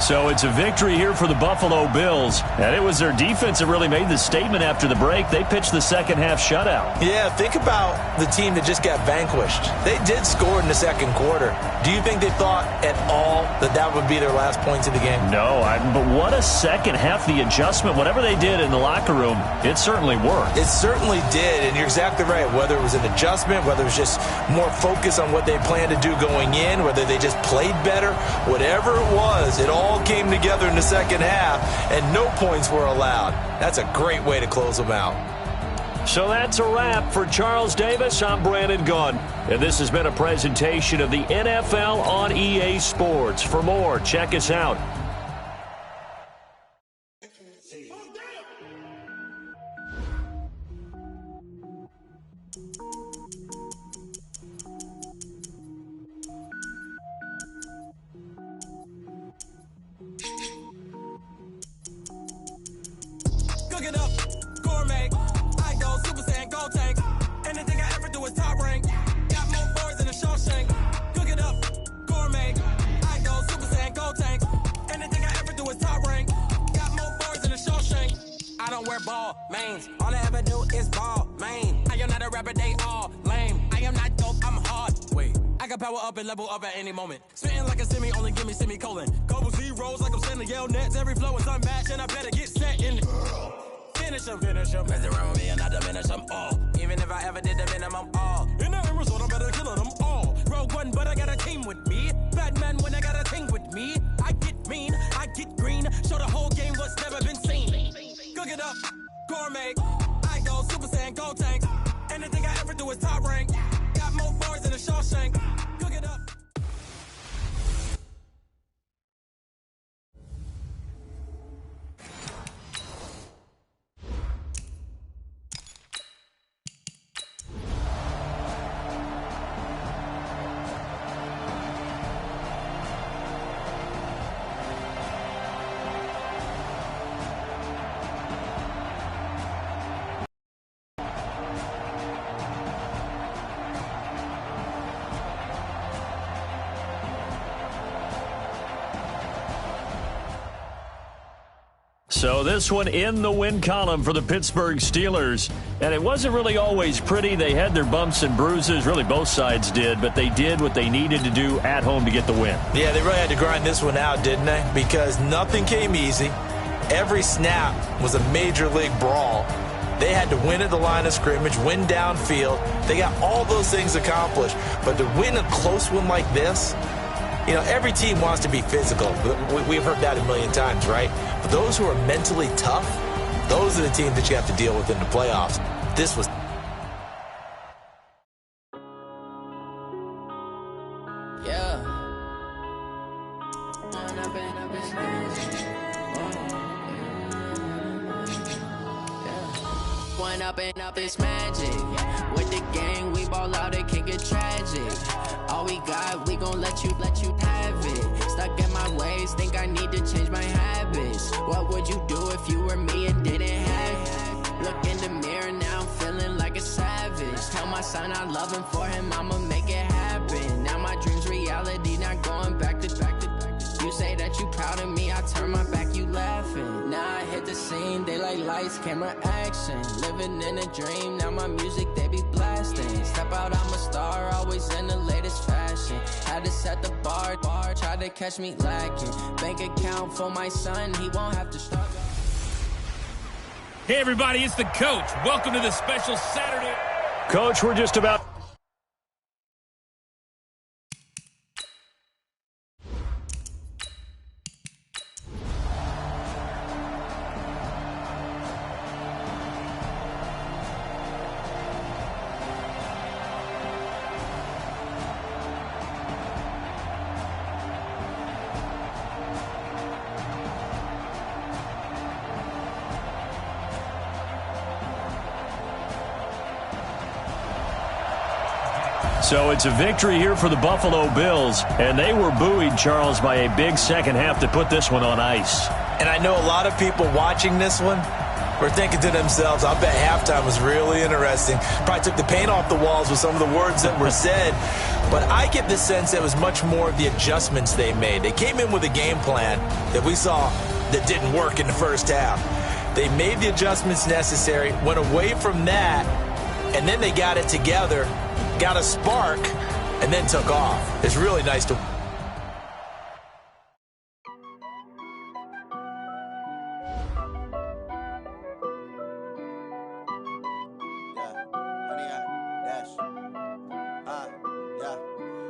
So it's a victory here for the Buffalo Bills, and it was their defense that really made the statement after the break. They pitched the second half shutout. Yeah, think about the team that just got vanquished. They did score in the second quarter. Do you think they thought at all that that would be their last points of the game? No, but what a second half. The adjustment, whatever they did in the locker room, it certainly worked. It certainly did, and you're exactly right. Whether it was an adjustment, whether it was just more focus on what they planned to do going in, whether they just played better, whatever it was, it all came together in the second half, and no points were allowed. That's a great way to close them out. So that's a wrap for Charles Davis. I'm Brandon Gunn, and this has been a presentation of the NFL on EA Sports. For more, check us out. Cook it up, gourmet. I go Super Saiyan, go tank. Anything I ever do is top rank. Got more boards than a Shawshank. Cook it up, gourmet. I go Super Saiyan, go tank. Anything I ever do is top rank. Got more boards than a Shawshank. I don't wear ball mains. All I ever do is ball main. I am not a rapper, they all lame. I am not dope, I'm hard. Wait, I can power up and level up at any moment. Spitting like a semi, only give me semicolon. Couple zeros like I'm sending yell nets. Every flow is unmatched and I better get set in it. finish them. Mess around with me and I diminish them all. Even if I ever did the minimum all. In the end result, I'm better killing them all. Rogue One, but I got a team with me. Batman when I got a thing with me. I get mean, I get green. Show the whole game what's never been seen. Cook it up, gourmet. I go Super Saiyan, go tank. Anything I ever do is top rank. Got more bars than a Shawshank. Cook it up. So this one in the win column for the Pittsburgh Steelers. And it wasn't really always pretty. They had their bumps and bruises. Really, both sides did. But they did what they needed to do at home to get the win. Yeah, they really had to grind this one out, didn't they? Because nothing came easy. Every snap was a major league brawl. They had to win at the line of scrimmage, win downfield. They got all those things accomplished. But to win a close one like this, you know, every team wants to be physical. We've heard that a million times, right? But those who are mentally tough, those are the teams that you have to deal with in the playoffs. This was... Yeah. One up and up is magic. With the gang, we ball out, it can get tragic. All we got, we gon' let you have it. Stuck in my ways, think I need to change my habits. What would you do if you were me and didn't have it? Look in the mirror, now I'm feeling like a savage. Tell my son I love him, for him I'ma make it happen. Now my dream's reality, not going back to. You say that you proud of me, I turn my back, you laughing. Now I hit the scene, they like lights, camera, action. Living in a dream, now my music, they be blasting. Step out, I'm a star, always in the latest fashion. Had to set the bar, try to catch me lacking. Bank account for my son, he won't have to struggle. Hey everybody, it's the coach. Welcome to the special Saturday. Coach, we're just about... So it's a victory here for the Buffalo Bills, and they were buoyed, Charles, by a big second half to put this one on ice. And I know a lot of people watching this one were thinking to themselves, I bet halftime was really interesting. Probably took the paint off the walls with some of the words that were said. But I get the sense it was much more of the adjustments they made. They came in with a game plan that we saw that didn't work in the first half. They made the adjustments necessary, went away from that, and then they got it together, got a spark, and then took off. It's really nice to...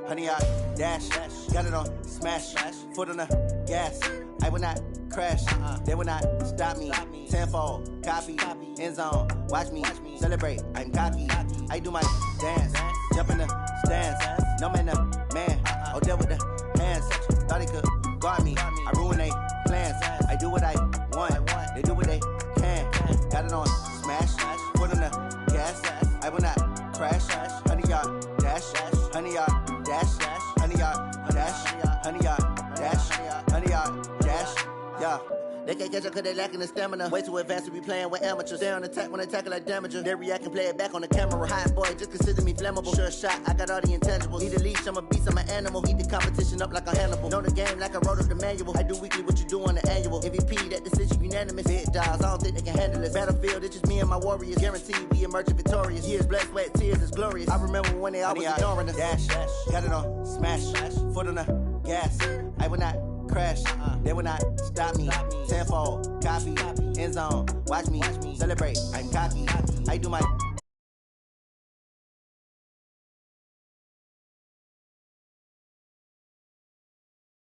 Honey, I dash, got it on smash, foot on the gas. I will not crash, they will not stop me. Tenfold, copy, end zone, watch me celebrate. I'm cocky, I do my dance, jump in the stands. No man, the man, oh, deal with the hands. Thought he could guard me, I ruin they plans. I do what I want, they do what they can. Got it on smash, foot on the gas. I will not crash, honey, y'all dash, honey, y'all dash, honey, y'all dash, honey, y'all dash, honey, y'all dash, yeah. They can't catch up cause they lacking the stamina. Way too advanced to be playing with amateurs. Stay on attack when they tackle like damager. They react and play it back on the camera. Hot boy, just consider me flammable. Sure shot, I got all the intangibles. Need a leash, I'm a beast, I'm an animal. Heat the competition up like a Hannibal. Know the game like I wrote up the manual. I do weekly what you do on the annual. MVP, that decision unanimous. Big dogs, I don't think they can handle it. Battlefield, it's just me and my warriors. Guaranteed we emerging victorious. Years, blood, sweat, tears, it's glorious. I remember when they always ignoring us. Dash, got it on smash, foot on the gas. I will not crash, they will not stop me. Tenfold, copy, end zone, watch me celebrate. I'm cocky, I do my